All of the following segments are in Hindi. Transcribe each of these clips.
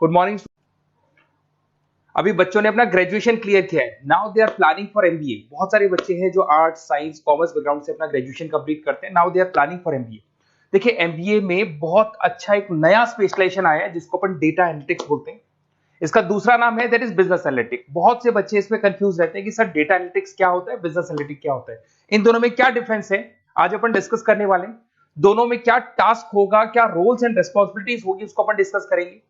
Good morning. अभी बच्चों ने अपना ग्रेजुएशन क्लियर किया है, now they are planning for MBA. बहुत सारे बच्चे हैं जो आर्ट्स, साइंस, कॉमर्स बैकग्राउंड से अपना ग्रेजुएशन कंप्लीट करते हैं, now they are planning for MBA. देखिए एमबीए में बहुत अच्छा एक नया स्पेशलाइजेशन आया है जिसको अपन डेटा एनालिटिक्स बोलते हैं। इसका दूसरा नाम है दैट इज बिजनेस एनालिटिक्स। बहुत से बच्चे इसमें कंफ्यूज रहते हैं कि सर डेटा एनालिटिक्स क्या होता है, बिजनेस एनालिटिक्स क्या होता है, इन दोनों में क्या डिफरेंस है, आज अपन डिस्कस करने वाले हैं। दोनों में क्या टास्क होगा, क्या रोल्स एंड रिस्पॉन्सिबिलिटीज होगी, उसको अपन डिस्कस करेंगे।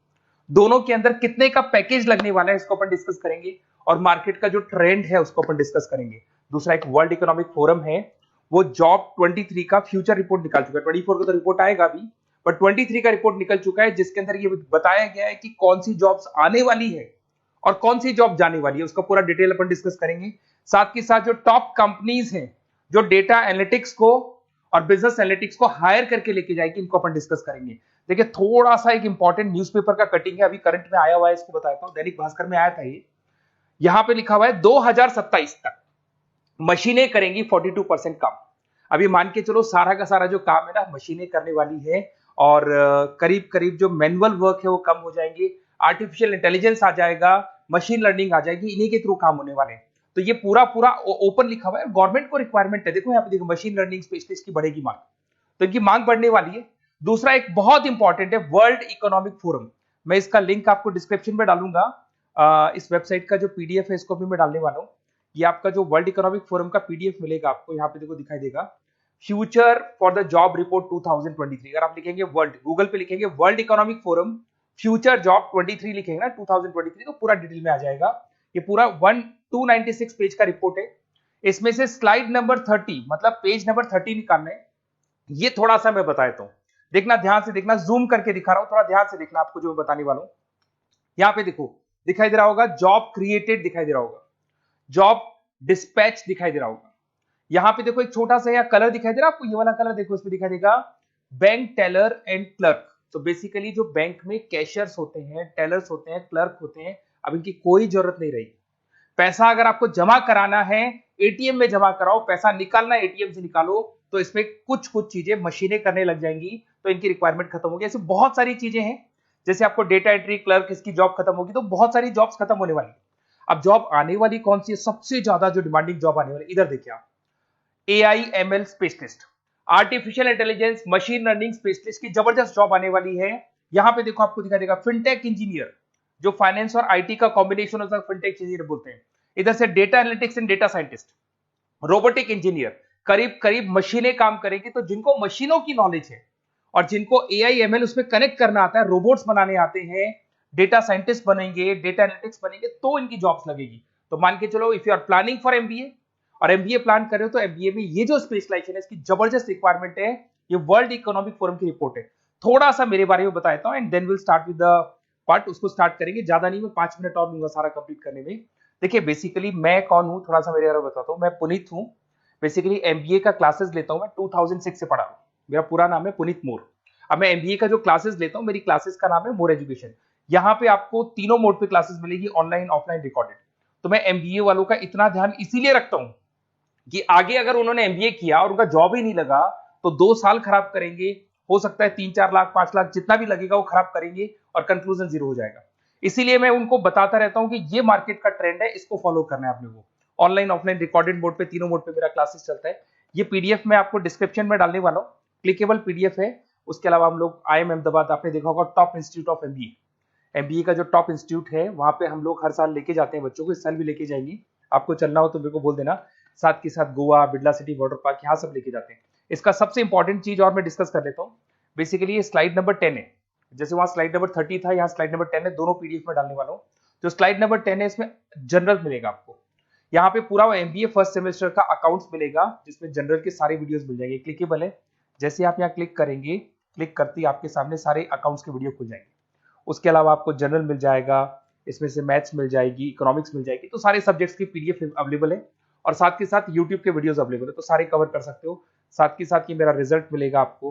दोनों के अंदर कितने का पैकेज लगने वाला है इसको अपन डिस्कस करेंगे, और मार्केट का जो ट्रेंड है उसको अपन डिस्कस करेंगे। दूसरा एक वर्ल्ड इकोनॉमिक फोरम है, वो जॉब 23 का फ्यूचर रिपोर्ट निकाल चुका है। 24 का तो रिपोर्ट आएगा अभी, बट 23 का रिपोर्ट निकल चुका है जिसके अंदर ये बताया गया है कि कौन सी जॉब्स आने वाली है और कौन सी जॉब जाने वाली है, उसका पूरा डिटेल अपन डिस्कस करेंगे। साथ के साथ जो टॉप कंपनीज हैं जो डेटा एनालिटिक्स को और बिजनेस एनालिटिक्स को हायर करके लेके जाएगी, इनको अपन डिस्कस करेंगे। देखिए थोड़ा सा एक इंपॉर्टेंट न्यूज़पेपर का कटिंग है, अभी करंट में आया हुआ है, इसको बताता हूं। दैनिक भास्कर में आया था ये, यहां पे लिखा हुआ है 2027 तक मशीनें करेंगी 42% काम। अभी मान के चलो सारा का सारा जो काम है ना मशीनें करने वाली है, और करीब करीब जो मैनुअल वर्क है वो कम हो जाएंगे, आर्टिफिशियल इंटेलिजेंस आ जाएगा, मशीन लर्निंग आ जाएगी, इन्हीं के थ्रू काम होने वाले हैं। तो ये पूरा पूरा ओपन लिखा हुआ है, गवर्नमेंट को रिक्वायरमेंट है। देखो यहाँ पे देखो, मशीन लर्निंग स्पेशलिस्ट की बढ़ेगी मांग, तो इनकी मांग बढ़ने वाली है। दूसरा एक बहुत इंपॉर्टेंट है वर्ल्ड इकोनॉमिक फोरम, मैं इसका लिंक आपको डिस्क्रिप्शन में डालूंगा। इस वेबसाइट का जो पीडीएफ है इसको भी मैं डालने वाला हूँ। ये आपका जो वर्ल्ड इकोनॉमिक फोरम का पीडीएफ मिलेगा आपको, यहाँ पे देखो दिखाई देगा, future for the job report 2023। अगर आप लिखेंगे वर्ल्ड, गूगल पे लिखेंगे world economic forum future job 23 लिखेंगे ना 2023, तो पूरा डिटेल में आ जाएगा। ये पूरा 296 पेज का रिपोर्ट है। इसमें से स्लाइड नंबर 30 मतलब पेज नंबर 30 निकालना है। ये थोड़ा सा मैं बताता हूं, देखना ध्यान से, देखना जूम करके दिखा रहा हूं, थोड़ा ध्यान से देखना आपको जो मैं बताने वाला हूं। यहां पे देखो दिखाई दे रहा होगा जॉब क्रिएटेड, दिखाई दे रहा होगा जॉब डिस्पैच, दिखाई दे रहा होगा। यहां पे देखो एक छोटा सा यहाँ कलर दिखाई दे रहा है आपको, ये वाला कलर देखो, इसमें दिखाई देगा बैंक टेलर एंड क्लर्क। तो बेसिकली जो बैंक में कैशियर्स होते हैं, टेलर्स होते हैं, क्लर्क होते हैं, अब इनकी कोई जरूरत नहीं रही। पैसा अगर आपको जमा कराना है एटीएम में जमा कराओ, पैसा निकालना है एटीएम से निकालो, तो इसमें कुछ कुछ चीजें मशीनें करने लग जाएंगी, तो इनकी रिक्वायरमेंट खत्म होगी। ऐसे बहुत सारी चीजें हैं, जैसे आपको डेटा एंट्री क्लर्क, इसकी जॉब खत्म होगी, तो बहुत सारी जॉब्स खत्म होने वाली। अब जॉब आने वाली कौन सी है, सबसे ज्यादा जो डिमांडिंग जॉब आने वाली, इधर देखिए आप, AI/ML specialist, artificial intelligence machine learning specialist की जबरदस्त जॉब आने वाली है। यहां पे देखो आपको दिखाई देगा फिनटेक इंजीनियर, जो फाइनेंस और आईटी का कॉम्बिनेशन होता है, फिनटेक इंजीनियर बोलते हैं। इधर से data analytics and data scientist, robotic engineer, करीब करीब मशीनें काम करेंगी। तो जिनको मशीनों की नॉलेज है और जिनको AI/ML उसमें कनेक्ट करना आता है, रोबोट्स बनाने आते हैं, डेटा साइंटिस्ट बनेंगे, डेटा एनालिटिक्स बनेंगे, तो इनकी जॉब्स लगेगी। तो मान के चलो if you are planning for MBA और एमबीए प्लान कर रहे हो, तो एमबीए में ये जो स्पेशलाइजेशन है इसकी जबरदस्त रिक्वायरमेंट है। ये वर्ल्ड इकोनॉमिक फोरम की रिपोर्ट है। थोड़ा सा मेरे बारे में बताता हूं and then will start with the part. उसको स्टार्ट करेंगे, ज्यादा नहीं, मैं 5 मिनट और लूंगा सारा कंप्लीट करने में। देखिए बेसिकली मैं कौन हूं, थोड़ा सा मेरे बारे में बताता हूं। मैं पुनीत हूं, बेसिकली एमबीए का क्लासेस लेता हूं, मैं 2006 से पढ़ा हूं। मेरा पूरा नाम है पुनीत मोर। अब मैं एमबीए का जो क्लासेस लेता हूं, मेरी क्लासेस का नाम है मोर एजुकेशन। यहाँ पे आपको तीनों मोड पे क्लासेस मिलेगी, ऑनलाइन, ऑफलाइन, रिकॉर्डेड। तो मैं एमबीए वालों का इतना ध्यान इसीलिए रखता हूं कि आगे अगर उन्होंने एमबीए किया और उनका जॉब ही नहीं लगा, तो 2 साल खराब करेंगे, हो सकता है 3-4 लाख 5 लाख जितना भी लगेगा वो खराब करेंगे और कंक्लूजन जीरो हो जाएगा। इसीलिए मैं उनको बताता रहता हूं कि ये मार्केट का ट्रेंड है, इसको फॉलो करना है आपने को। ऑनलाइन, ऑफलाइन, रिकॉर्डेड मोड पे, तीनों मोड पे मेरा क्लासेस चलता है। ये पीडीएफ मैं आपको डिस्क्रिप्शन में डालने वाला हूँ, क्लिकेबल पीडीएफ है। उसके अलावा हम लोग IIM अहमदाबाद, आपने देखा होगा टॉप इंस्टीट्यूट ऑफ एमबीए का जो टॉप इंस्टीट्यूट है, वहां पे हम लोग हर साल लेके जाते हैं बच्चों को, इस साल भी लेके जाएंगे। आपको चलना हो तो मेरे को बोल देना। साथ के साथ Goa, Birla city water park, यहाँ सब लेके जाते हैं। इसका सबसे इंपॉर्टेंट चीज और मैं डिस्कस कर लेता हूँ। बेसिकली ये स्लाइड नंबर 10 है, जैसे वहां स्लाइड नंबर 30 था, यहाँ स्लाइड नंबर 10 है, दोनों पीडीएफ में डालने वाला हूँ। जो स्लाइड नंबर 10 है इसमें जनरल मिलेगा आपको। यहाँ पे पूरा एमबीए फर्स्ट सेमेस्टर का अकाउंट्स मिलेगा, जिसमें जनरल के सारे वीडियोस मिल जाएंगे, क्लिकेबल है। जैसे आप यहाँ क्लिक करेंगे, क्लिक करते ही आपके सामने सारे अकाउंट्स के वीडियो खुल जाएंगे। उसके अलावा आपको जनरल मिल जाएगा, इसमें से मैथ्स मिल जाएगी, इकोनॉमिक्स मिल जाएगी, तो सारे सब्जेक्ट्स की पीडीएफ अवेलेबल है। और साथ के साथ यूट्यूब के वीडियोस अवेलेबल है, तो सारे कवर कर सकते हो। साथ के साथ ये मेरा रिजल्ट मिलेगा आपको।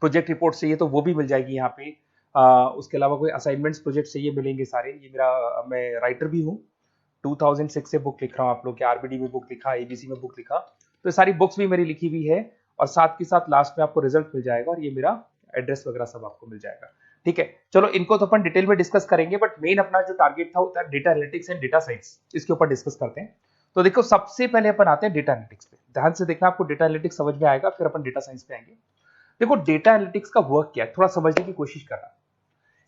प्रोजेक्ट रिपोर्ट चाहिए तो वो भी मिल जाएगी यहाँ पे। उसके अलावा कोई असाइनमेंट्स, प्रोजेक्ट चाहिए, मिलेंगे सारे। ये मेरा, मैं राइटर भी हूँ, 2006 से बुक लिख रहा हूँ। आप लोग के आरबीडी में बुक लिखा, एबीसी में बुक लिखा, तो सारी बुक्स भी मेरी लिखी हुई है। और साथ के साथ लास्ट में आपको रिजल्ट मिल जाएगा, और ये मेरा एड्रेस वगैरह सब आपको मिल जाएगा। ठीक है, चलो इनको तो अपन डिटेल में डिस्कस करेंगे, बट मेन अपना जो टारगेट था वो था data analytics and data science, इसके ऊपर डिस्कस करते हैं। तो देखो सबसे पहले अपन आते हैं डेटा एनालिटिक्स पे, ध्यान से देखना, आपको डेटा एनालिटिक्स समझ में आएगा, फिर अपन डेटा साइंस पे आएंगे। देखो डेटा एनालिटिक्स का वर्क क्या है, थोड़ा समझने की कोशिश करना।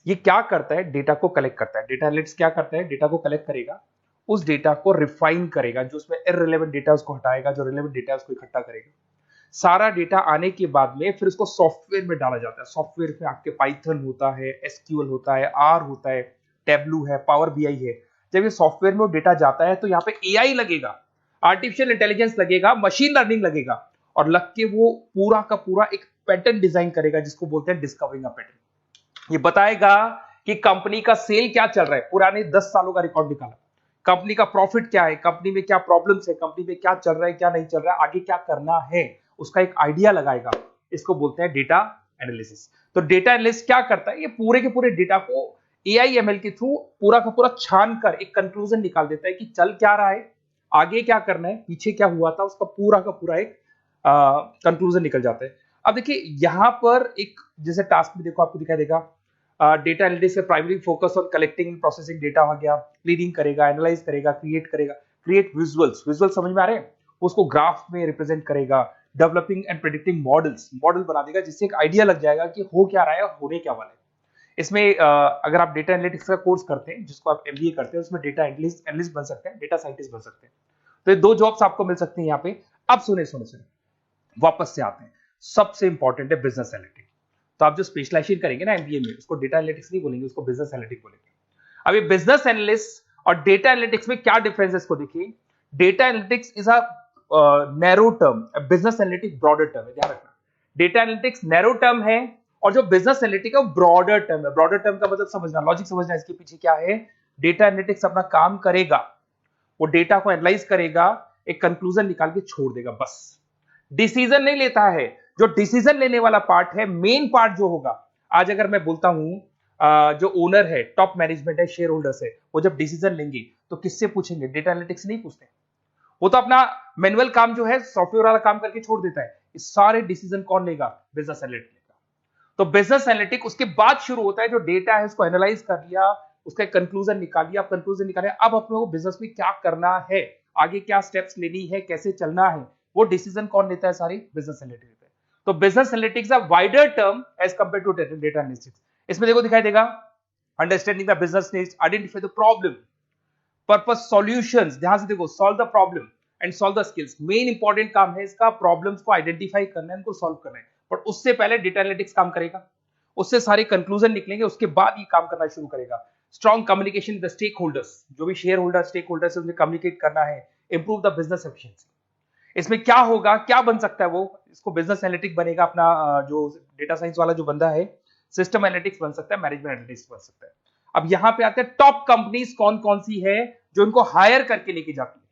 ये क्या करता है, डेटा को कलेक्ट करता है। डेटा एनालिटिक्स क्या करता है, डेटा को कलेक्ट करेगा, उस डेटा को रिफाइन करेगा, जो उसमें इररिलेवेंट डेटा उसको हटाएगा, जो रिलेवेंट डेटा उसको इकट्ठा करेगा। सारा डेटा आने के बाद में फिर उसको सॉफ्टवेयर में डाला जाता है। सॉफ्टवेयर में आपके पाइथन होता है, एसक्यूएल होता है, आर होता है, टेबलू है, पावर बीआई है। जब ये सॉफ्टवेयर में वो डेटा जाता है तो यहाँ पे एआई लगेगा, आर्टिफिशियल इंटेलिजेंस लगेगा, मशीन लर्निंग लगेगा, और लग के वो पूरा का पूरा एक पैटर्न डिजाइन करेगा, जिसको बोलते हैं डिस्कवरिंग अ पैटर्न। ये बताएगा कि कंपनी का सेल क्या चल रहा है, पुराने 10 सालों का रिकॉर्ड निकाला, कंपनी का प्रॉफिट क्या है, कंपनी में क्या प्रॉब्लम्स है, कंपनी में क्या चल रहा है, क्या नहीं चल रहा है, आगे क्या करना है, उसका एक आइडिया लगाएगा। इसको बोलते हैं डेटा एनालिसिस। तो डेटा एनालिस्ट क्या करता है, ये पूरे के पूरे डेटा को एआई एमएल के थ्रू पूरा का पूरा छान कर एक कंक्लूजन निकाल देता है कि चल क्या रहा है, आगे क्या करना है, पीछे क्या हुआ था, उसका पूरा का पूरा एक कंक्लूजन निकल जाता है। अब देखिए यहां पर एक जैसे टास्क में देखो आपको दिखाई देगा, डेटा एनालिटिक्स से primary focus on collecting and processing data हो गया, क्लीनिंग करेगा, एनालाइज करेगा, क्रिएट करेगा, क्रिएट विजुअल्स, विजुअल समझ में आ रहे हैं, उसको ग्राफ में रिप्रेजेंट करेगा, developing and predicting models, model बना देगा जिससे एक आइडिया लग जाएगा कि हो क्या रहा है और होने क्या वाला है। इसमें अगर आप डेटा एनालिटिक्स का कोर्स करते हैं, जिसको आप एमबीए करते हैं, उसमें डेटा एनालिस्ट बन सकते हैं, डेटा साइंटिस्ट बन सकते हैं। तो ये दो जॉब्स आपको मिल सकती हैं यहाँ पे। अब सुने सुने सुने, वापस से आते हैं, सबसे इंपॉर्टेंट है बिजनेस एनालिटिक्स। तो आप जो स्पेशलाइजेशन करेंगे ना एमबीए में, उसको डेटा एनालिटिक्स नहीं बोलेंगे, उसको बिजनेस एनालिटिक्स बोलेंगे। अब ये बिजनेस एनालिस्ट और डेटा एनालिटिक्स में क्या डिफरेंस है इसको देखिए। Data analytics is a narrow term, business analytics broader term है, ध्यान रखना। डेटा एनालिटिक्स नैरो टर्म है और जो बिजनेस एनालिटिक्स है वो ब्रॉडर टर्म है। ब्रॉडर टर्म का मतलब समझना, लॉजिक समझना, इसके पीछे क्या है। डेटा एनालिटिक्स अपना काम करेगा, वो डेटा को एनालाइज करेगा, एक कंक्लूजन निकाल के छोड़ देगा, बस। डिसीजन नहीं लेता है। जो डिसीजन लेने वाला पार्ट है, मेन पार्ट जो होगा, आज अगर मैं बोलता हूं जो ओनर है, टॉप मैनेजमेंट है, शेयर होल्डर्स है, वो जब डिसीजन लेंगे तो किससे पूछेंगे, डेटा एनालिटिक्स नहीं पूछते। वो तो अपना मैनुअल काम जो है, सॉफ्टवेयर वाला काम करके छोड़ देता है। इस सारे डिसीजन कौन लेगा, बिजनेस एनालिटिक्स लेगा। तो बिजनेस एनालिटिक्स उसके बाद शुरू होता है, जो डेटा है उसको एनालाइज कर लिया, उसका कंक्लूजन निकाल लिया, कंक्लूजन निकाले, अब अपने को बिजनेस में क्या करना है, आगे क्या स्टेप्स लेनी है, कैसे चलना है, वो डिसीजन कौन लेता है, सारी बिजनेस एनालिटिक्स लेता है। तो business analytics a wider term as compare to data analytics. इसमें देखो दिखाई देगा, understanding the business needs, identify the problem, purpose, solutions, ध्यान से देखो, solve the problem and solve the skills. Main important काम है इसका, प्रॉब्लम्स को आइडेंटिफाई करना है, उनको सॉल्व करना है, बट उससे पहले डेटा एनालिटिक्स काम करेगा, उससे सारे कंक्लूजन निकलेंगे, उसके बाद ये काम करना शुरू करेगा। Strong communication with the stakeholders, जो भी शेयर होल्डर स्टेक होल्डर से उन्हें कम्युनिकेट करना है, इंप्रूव द बिजनेस एफिशिएंसी। इसमें क्या होगा, क्या बन सकता है वो, इसको बिजनेस एनालिटिक्स बनेगा अपना, जो डेटा साइंस वाला जो बंदा है, सिस्टम एनालिटिक्स बन सकता है, मैनेजमेंट एनालिटिक्स बन सकता है। अब यहां पे आते हैं टॉप कंपनीज कौन कौन सी है जो इनको हायर करके लेके जाती है।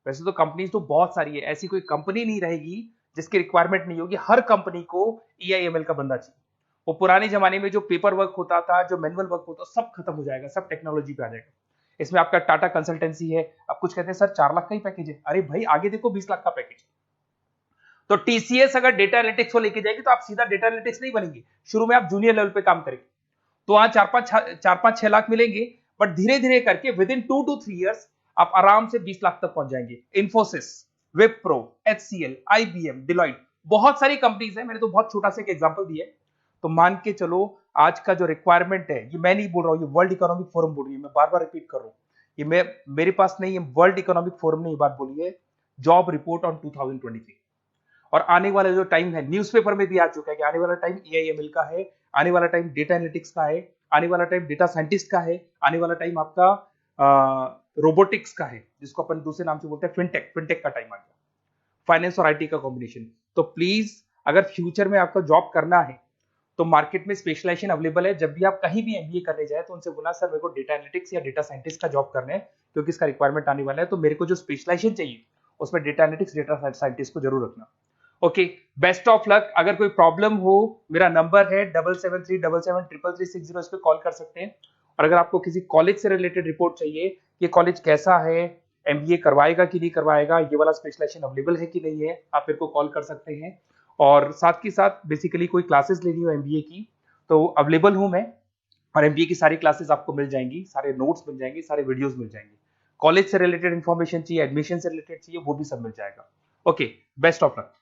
वैसे तो कंपनीज तो बहुत सारी है, ऐसी कोई कंपनी नहीं रहेगी जिसकी रिक्वायरमेंट नहीं होगी, हर कंपनी को ईआईएमएल का बंदा चाहिए। वो पुराने जमाने में जो पेपर वर्क होता था, जो मैनुअल वर्क होता था, सब खत्म हो जाएगा, सब टेक्नोलॉजी पे आ जाएगा। इसमें आपका टाटा कंसल्टेंसी है, अब कुछ कहते हैं सर 4 लाख का ही पैकेज है, अरे भाई आगे देखो 20 लाख का पैकेज। तो टीसीएस अगर डेटा एनालिटिक्स को लेके जाएगी तो आप सीधा डेटा एनालिटिक्स नहीं बनेंगे, शुरू में आप जूनियर लेवल पे काम करेंगे, तो वहां 4-5-6 लाख मिलेंगे, बट धीरे धीरे करके विद इन 2 to 3 years आप आराम से 20 लाख तक पहुंच जाएंगे। Infosys, Wipro, HCL, IBM, Deloitte, बहुत सारी कंपनीज है, मैंने तो बहुत छोटा सा एक एग्जांपल दिया है। तो मान के चलो आज का जो रिक्वायरमेंट है, ये मैं नहीं बोल रहा हूं, ये वर्ल्ड इकोनॉमिक फोरम बोल रही है, मैं बार बार रिपीट कर रहा हूं, ये मेरे पास नहीं है, वर्ल्ड इकोनॉमिक फोरम ने ये बात बोली है, जॉब रिपोर्ट ऑन 2023। और आने वाला जो टाइम है, न्यूज़पेपर में भी आ चुका है कि आने वाला टाइम एआईएमएल का है, आने वाला टाइम डेटा एनालिटिक्स का है, आने वाला टाइम डेटा साइंटिस्ट का है, आने वाला टाइम आपका रोबोटिक्स का है, जिसको अपन दूसरे नाम से बोलते हैं फिनटेक। फिनटेक का टाइम आ गया, फाइनेंस और आईटी का कॉम्बिनेशन। तो प्लीज अगर फ्यूचर में आपका जॉब करना है तो मार्केट में स्पेशलाइजेशन अवेलेबल है। जब भी आप कहीं भी एमबीए करने जाए तो उनसे बोला सर मेरे को डेटा एनालिटिक्स या डेटा साइंटिस्ट का जॉब करना है, क्योंकि इसका रिक्वायरमेंट आने वाला है, तो मेरे को जो स्पेशलाइजेशन चाहिए उसमें डेटा एनालिटिक्स, डेटा साइंटिस्ट को जरूर रखना। Okay, best of luck. अगर कोई प्रॉब्लम हो, मेरा नंबर है 7737733360, इस पे कॉल कर सकते हैं। और अगर आपको किसी कॉलेज से रिलेटेड रिपोर्ट चाहिए, ये कॉलेज कैसा है, एमबीए करवाएगा कि नहीं करवाएगा, ये वाला स्पेशलाइजेशन अवेलेबल है कि नहीं है, आप मेरे को कॉल कर सकते हैं। और साथ ही साथ बेसिकली कोई क्लासेस लेनी हो एमबीए की तो अवेलेबल हूं मैं, और एमबीए की सारी क्लासेस आपको मिल जाएंगी, सारे नोट्स मिल जाएंगे, सारे वीडियोस मिल जाएंगे। कॉलेज से रिलेटेड इन्फॉर्मेशन चाहिए, एडमिशन से रिलेटेड चाहिए, वो भी सब मिल जाएगा। Okay, best of luck.